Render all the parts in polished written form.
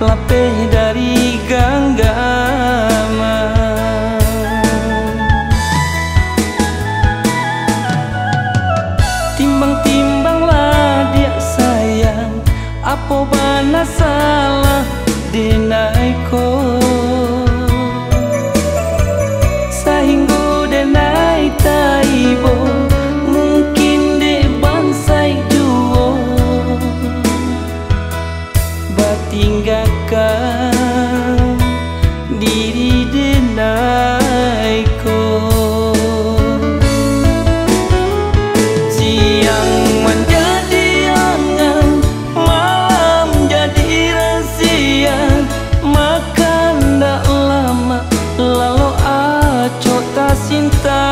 lapeh dari genggaman. Timbang-timbanglah dia sayang, apa bana salah denaiko, sehingga denai taibo mungkin de bansai juo batinggalkan diri denaiko. Siang menjadi angan, malam jadi rahasia, makan ndak lama lalu aco tak cinta.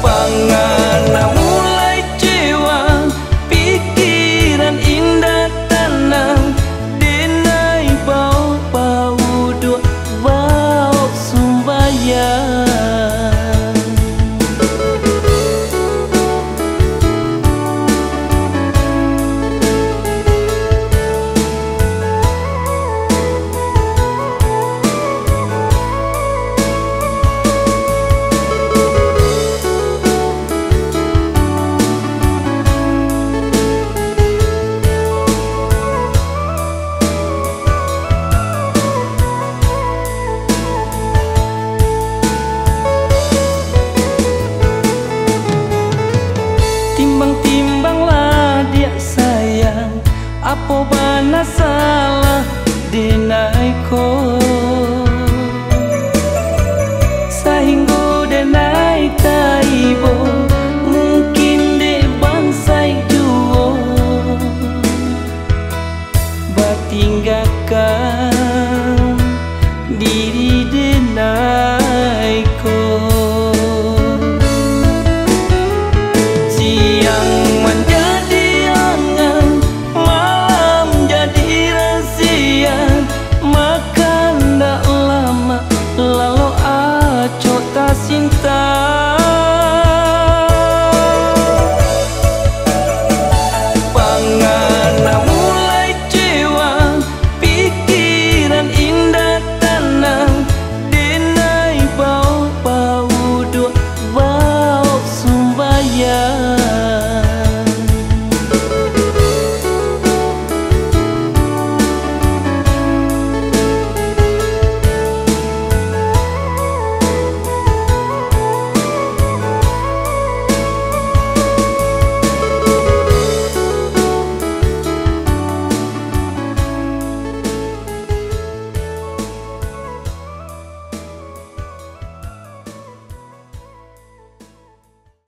Pangana mulai cewa, pikiran indah tenang, denai bau-bau dua bau sumbayang. Timbang-timbanglah dia sayang, apa bana salah denaiko.